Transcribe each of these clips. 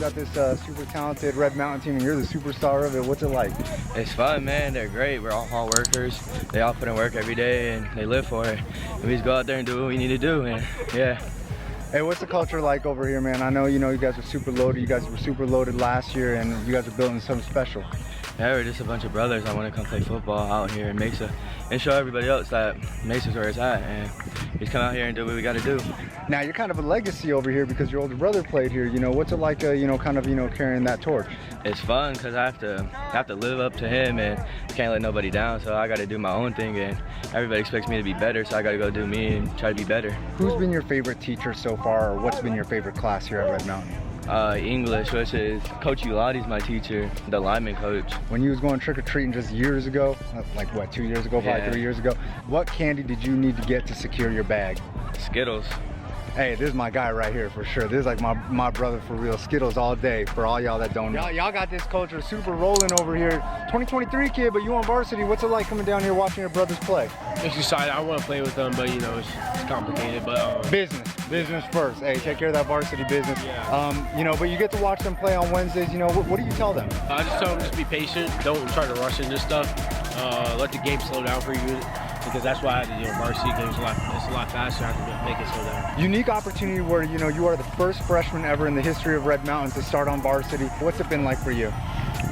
got this super talented Red Mountain team, and you're the superstar of it. What's it like? It's fun, man. They're great. We're all hard workers. They all put in work every day, and they live for it. And we just go out there and do what we need to do, and yeah. Hey, what's the culture like over here, man? I know, you guys are super loaded. You guys were super loaded last year, and you guys are building something special. Yeah, we're just a bunch of brothers that want to come play football out here in Mesa and show everybody else that Mesa's where it's at, and just come out here and do what we got to do. Now, you're kind of a legacy over here because your older brother played here. What's it like, carrying that torch? It's fun because I have to live up to him, and can't let nobody down. So I got to do my own thing, and everybody expects me to be better. So I got to go do me and try to be better. Who's been your favorite teacher so far, or what's been your favorite class here at Red Mountain? English, which is Coach Ulati's my teacher, the lineman coach. When you was going trick-or-treating just years ago, like what, 2 years ago, probably 3 years ago, what candy did you need to get to secure your bag? Skittles. Hey, this is my guy right here for sure. This is like my brother for real. Skittles all day for all y'all that don't know. Y'all got this culture super rolling over here. 2023 kid, but you on varsity. What's it like coming down here watching your brothers play? It's exciting. I want to play with them, but it's complicated. But business first. Hey, take care of that varsity business. Yeah. But you get to watch them play on Wednesdays. What do you tell them? I just tell them just be patient. Don't try to rush into stuff. Let the game slow down for you, because that's why I had to do varsity games. It's a lot faster. I have to make it slow down. Unique opportunity where you are the first freshman ever in the history of Red Mountain to start on varsity. What's it been like for you?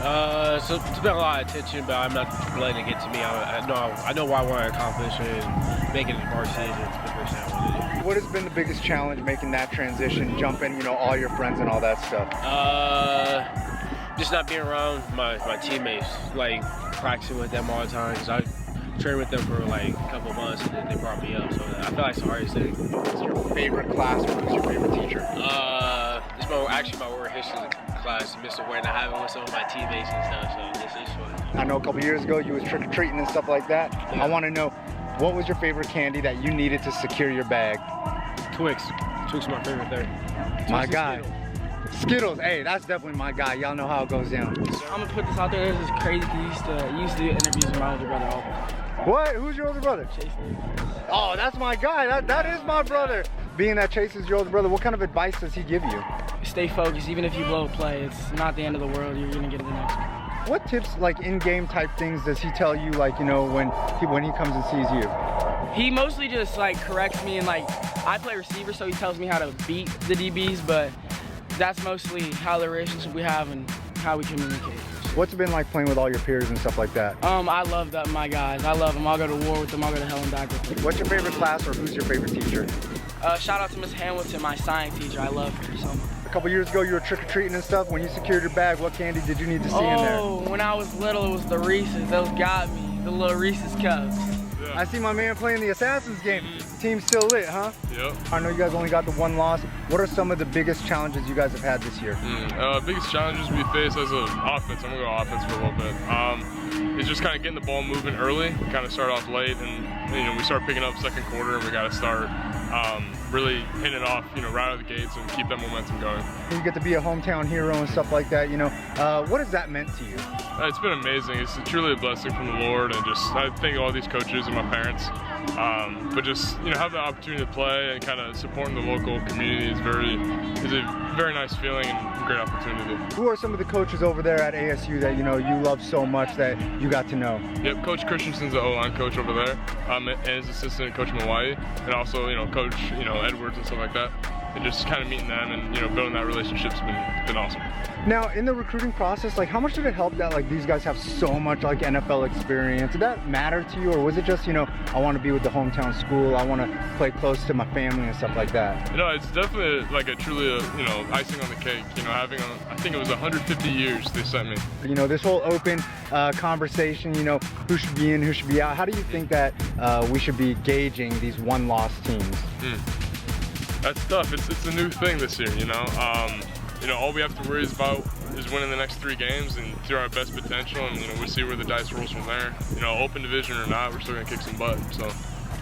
So it's been a lot of attention, but I'm not letting it get to me. I know what I want to accomplish, and making it varsity is the first thing I want to do. What has been the biggest challenge making that transition, jumping, all your friends and all that stuff? Just not being around my teammates, like practicing with them all the time, because I trained with them for like a couple months, and then they brought me up, so I feel like it's the hardest thing. What's your favorite class, or who's your favorite teacher? It's actually my world history class, Mr. Wayne. I have it with some of my teammates and stuff, so this is fun. I know a couple years ago you was trick-or-treating and stuff like that. Yeah. I want to know, what was your favorite candy that you needed to secure your bag? Twix. Twix is my favorite thing. My guy. Skittles, hey, that's definitely my guy. Y'all know how it goes down. I'm gonna put this out there. This is crazy. He used to do interviews with my older brother all the time. What? Who's your older brother? Chase. Oh, that's my guy. That is my brother. Being that Chase is your older brother, what kind of advice does he give you? Stay focused. Even if you blow a play, it's not the end of the world. You're gonna get to the next one. What tips, like in-game type things, does he tell you, like, when he comes and sees you? He mostly just like corrects me, and like I play receiver, so he tells me how to beat the DBs, but that's mostly how the relationship we have and how we communicate. What's it been like playing with all your peers and stuff like that? I love my guys. I love them. I'll go to war with them. I'll go to hell and back with them. What's your favorite class, or who's your favorite teacher? Shout out to Miss Hamilton, my science teacher. I love her so much. A couple years ago, you were trick-or-treating and stuff. When you secured your bag, what candy did you need to see in there? Oh, when I was little, it was the Reese's. Those got me. The little Reese's cups. Yeah. I see my man playing the Assassins game. Team's still lit, huh? Yep. I know you guys only got the one loss. What are some of the biggest challenges you guys have had this year? Biggest challenges we face as an offense, I'm gonna go offense for a little bit, is just kind of getting the ball moving early. We kind of start off late, and we start picking up second quarter, and we got to start really hitting it off, right out of the gates and keep that momentum going. You get to be a hometown hero and stuff like that, what has that meant to you? It's been amazing. It's truly a blessing from the Lord, and just I thank all these coaches and my parents. But just have the opportunity to play and kind of supporting the local community is a very nice feeling and a great opportunity. Who are some of the coaches over there at ASU that you love so much that you got to know? Yep, Coach Christensen's the O-line coach over there, and his assistant Coach Mawai, and also Coach Edwards and stuff like that. And just kind of meeting them and building that relationship's been awesome. Now, in the recruiting process, like, how much did it help that these guys have so much NFL experience? Did that matter to you, or was it just I want to be with the hometown school, I want to play close to my family and stuff like that? It's definitely truly icing on the cake. Having I think it was 150 years they sent me. This whole open conversation, who should be in, who should be out. How do you think that we should be gauging these one-loss teams? That's tough. It's a new thing this year, all we have to worry about is winning the next 3 games and do our best potential, and we'll see where the dice rolls from there. Open division or not, we're still gonna kick some butt. So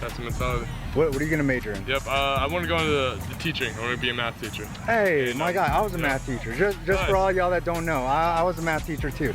that's the mentality. What are you gonna major in? Yep, I want to go into the teaching. I want to be a math teacher. Hey, my guy, I was a math teacher. Just nice. For all y'all that don't know, I was a math teacher too.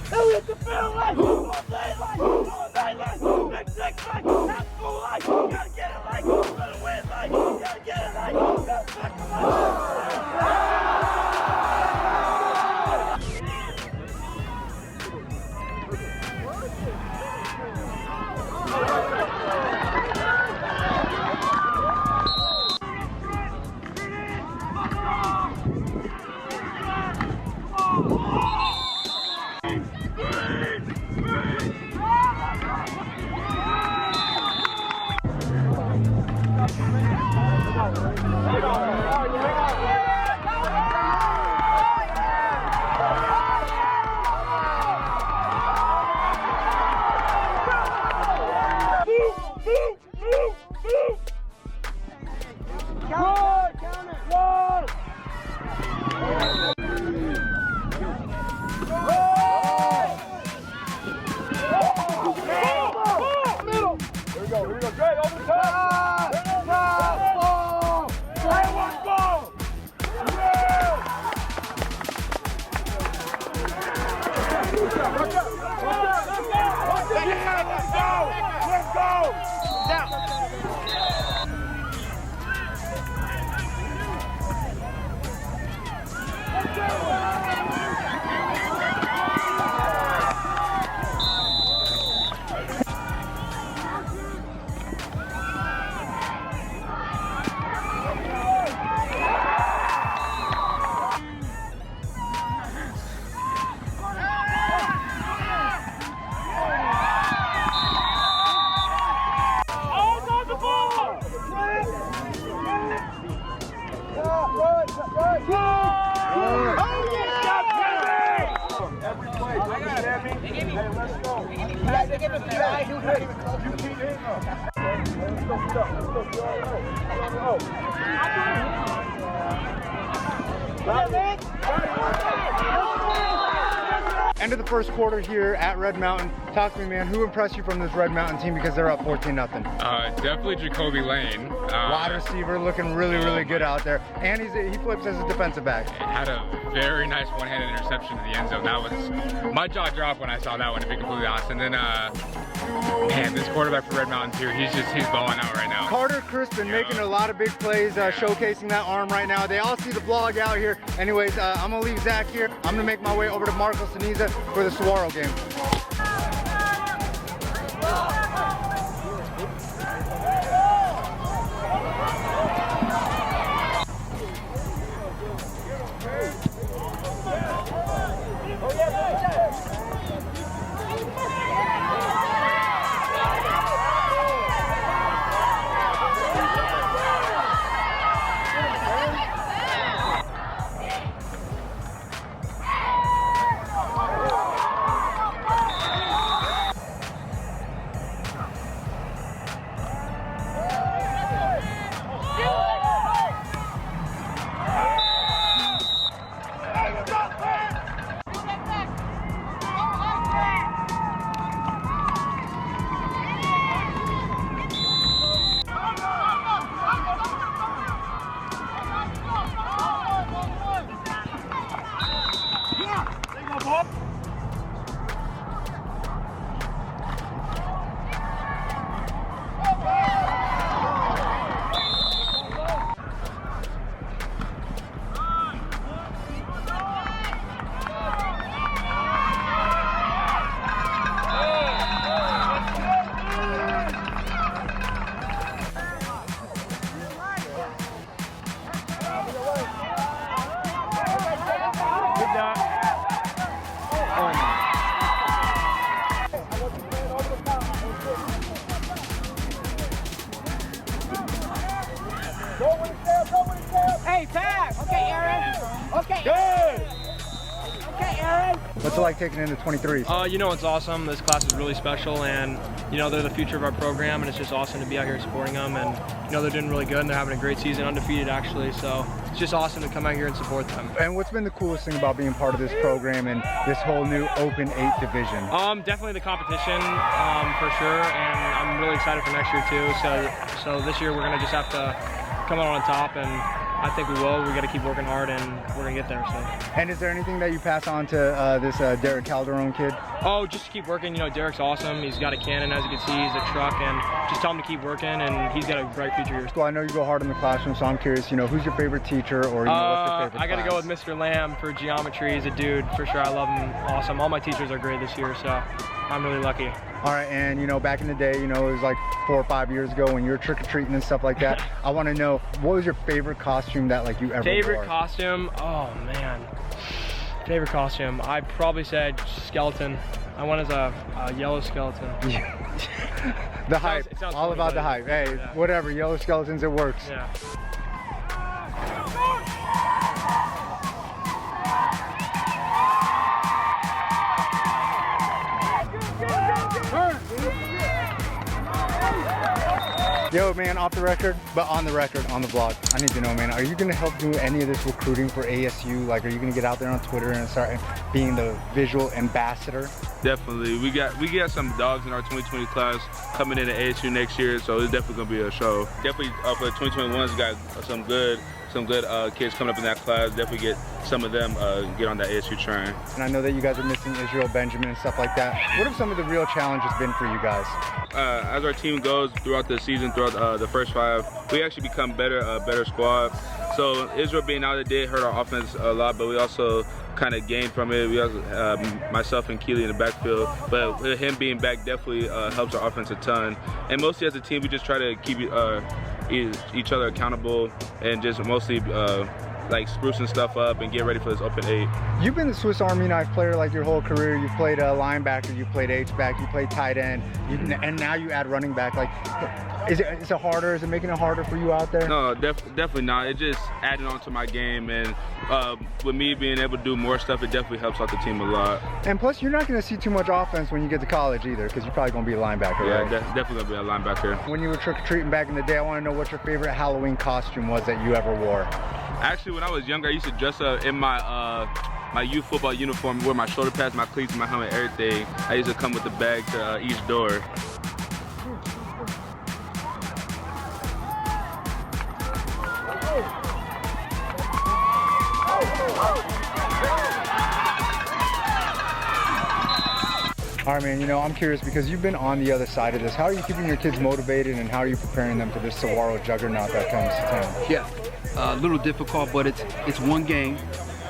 End of the first quarter here at Red Mountain. Talk to me, man. Who impressed you from this Red Mountain team because they're up 14-0? Definitely Jacoby Lane. Wide receiver, looking really good out there, and he flips as a defensive back. Had a very nice one-handed interception to the end zone. That was my jaw dropped when I saw that one, to be completely honest. And then, man, this quarterback for Red Mountain too, he's balling out right now. Carter Crispin making a lot of big plays, showcasing that arm right now. They all see the vlog out here. Anyways, I'm gonna leave Zach here. I'm gonna make my way over to Marco Siniza for the Saguaro game. Hey, pass! Okay, Aaron. Okay. Good. Okay, Aaron. What's it like taking in the 23s? You know, it's awesome. This class is really special, and you know, they're the future of our program, and it's just awesome to be out here supporting them. And you know, they're doing really good, and they're having a great season, undefeated actually. So it's just awesome to come out here and support them. And what's been the coolest thing about being part of this program and this whole new Open 8 division? Definitely the competition, for sure, and I'm really excited for next year too. So this year we're gonna just have to come out on top, and I think we will. We got to keep working hard, and we're gonna get there. So. And is there anything that you pass on to this Derek Calderon kid? Oh, just to keep working. You know, Derek's awesome. He's got a cannon, as you can see. He's a truck, and just tell him to keep working, and he's got a bright future here. Well, I know you go hard in the classroom, so I'm curious. You know, who's your favorite teacher, or you know, what's your favorite I got to class? go with Mr. Lamb for geometry. He's a dude for sure. I love him. Awesome. All my teachers are great this year, so I'm really lucky. All right, and you know, back in the day, you know, it was like 4 or 5 years ago when you were trick-or-treating and stuff like that. I want to know, what was your favorite costume that like you ever wore? Favorite costume? Oh man, favorite costume. I probably said skeleton. I went as a yellow skeleton. The hype, it sounds all funny, about but the hype. Hey, yeah. Whatever, yellow skeletons, it works. Yeah. Yo, man, off the record, but on the record, on the vlog, I need to know, man, are you going to help do any of this recruiting for ASU? Like, are you going to get out there on Twitter and start being the visual ambassador? Definitely. We got some dogs in our 2020 class coming into ASU next year, so it's definitely going to be a show. Definitely for the 2021's got some good some good kids coming up in that class. Definitely get some of them get on that ASU train. And I know that you guys are missing Israel Benjamin and stuff like that. What have some of the real challenges been for you guys? As our team goes throughout the season, throughout the first 5, we actually become a better squad. So Israel being out, it did hurt our offense a lot, but we also kind of gained from it. We also, myself and Keely in the backfield, but with him being back definitely helps our offense a ton. And mostly as a team, we just try to keep each other accountable and just mostly like sprucing stuff up and get ready for this open 8. You've been the Swiss Army knife player like your whole career. You've played linebacker, you played H-back, you played tight end, and now you add running back. Like, is it harder? Is it making it harder for you out there? No, definitely not. It just added on to my game, and with me being able to do more stuff, it definitely helps out the team a lot. And plus, you're not going to see too much offense when you get to college either, because you're probably going to be a linebacker, right? Yeah, definitely going to be a linebacker. When you were trick-or-treating back in the day, I want to know what your favorite Halloween costume was that you ever wore. Actually, when I was younger, I used to dress up in my my youth football uniform, wear my shoulder pads, my cleats, my helmet, everything. I used to come with the bag to each door. All right, man, you know, I'm curious because you've been on the other side of this. How are you keeping your kids motivated, and how are you preparing them for this Saguaro juggernaut that comes to town? Yeah, a little difficult, but it's one game,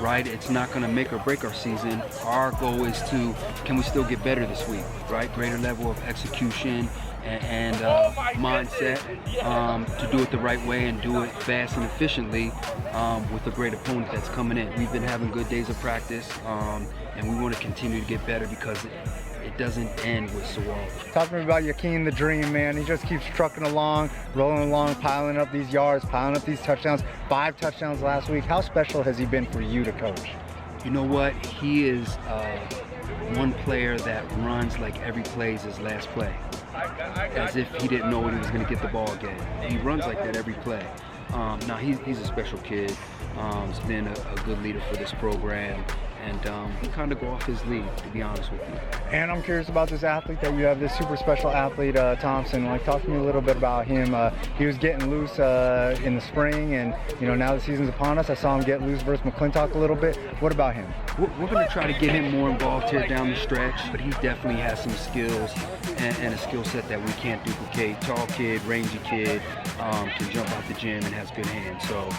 right? It's not going to make or break our season. Our goal is to, can we still get better this week, right? Greater level of execution and mindset to do it the right way and do it fast and efficiently with a great opponent that's coming in. We've been having good days of practice, and we want to continue to get better because it doesn't end with Saguaro. Talk to me about Yaquin the Dream, man. He just keeps trucking along, rolling along, piling up these yards, piling up these touchdowns. 5 touchdowns last week. How special has he been for you to coach? You know what? He is one player that runs like every play is his last play, as if he didn't know when he was going to get the ball again. He runs like that every play. Now he's a special kid. He's been a good leader for this program, and he kind of go off his lead, to be honest with you. And I'm curious about this athlete that you have, this super special athlete, Thompson. Like, talk to me a little bit about him. He was getting loose in the spring, and you know, now the season's upon us. I saw him get loose versus McClintock a little bit. What about him? We're going to try to get him more involved here down the stretch, but he definitely has some skills and a skill set that we can't duplicate. Tall kid, rangy kid, can jump out the gym and has good hands. So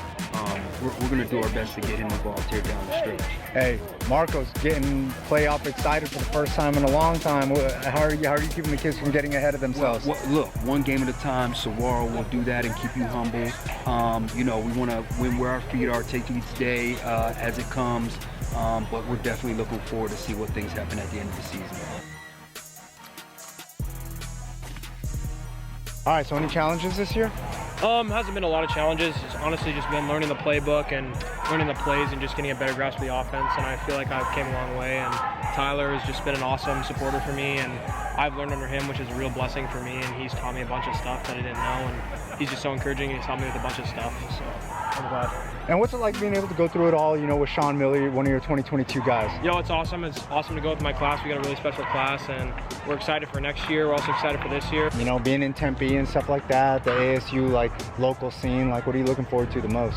we're going to do our best to get him involved here down the stretch. Hey, Marco's getting playoff excited for the first time in a long time. How are you keeping the kids from getting ahead of themselves? Well, look, one game at a time. Saguaro will do that and keep you humble. You know, we want to win where our feet are, take each day as it comes. But we're definitely looking forward to see what things happen at the end of the season. All right, so any challenges this year? Hasn't been a lot of challenges. It's honestly just been learning the playbook and learning the plays and just getting a better grasp of the offense. And I feel like I've came a long way. And Tyler has just been an awesome supporter for me. And I've learned under him, which is a real blessing for me. And he's taught me a bunch of stuff that I didn't know. And he's just so encouraging. He's helped me with a bunch of stuff. So I'm glad. And what's it like being able to go through it all, you know, with Sean Miller, one of your 2022 guys? You know, it's awesome. It's awesome to go with my class. We got a really special class, and we're excited for next year. We're also excited for this year. You know, being in Tempe and stuff like that, the ASU, like, local scene, like, what are you looking forward to the most?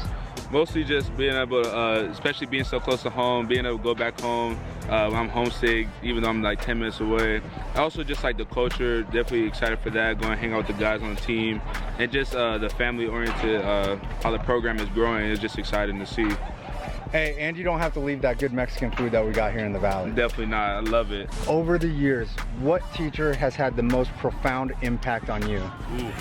Mostly just being able to, especially being so close to home, being able to go back home when I'm homesick, even though I'm like 10 minutes away. Also just like the culture, definitely excited for that, going to hang out with the guys on the team, and just the family-oriented, how the program is growing. It's just exciting to see. Hey, and you don't have to leave that good Mexican food that we got here in the Valley. Definitely not, I love it. Over the years, what teacher has had the most profound impact on you? Ooh.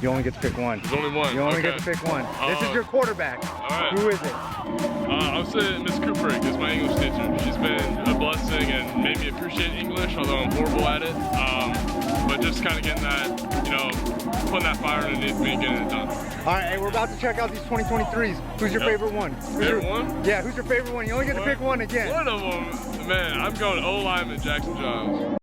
You only get to pick one. There's only one. You only get to pick one. This is your quarterback. All right. Who is it? I would say Miss Kubrick is my English teacher. She's been a blessing and made me appreciate English, although I'm horrible at it. But just kind of getting that, you know, putting that fire underneath me and getting it done. All right, hey, we're about to check out these 2023s. Who's your favorite one? Favorite one? Yeah, who's your favorite one? You only get to pick one again. One of them, man, I'm going O-lineman Jackson Giles.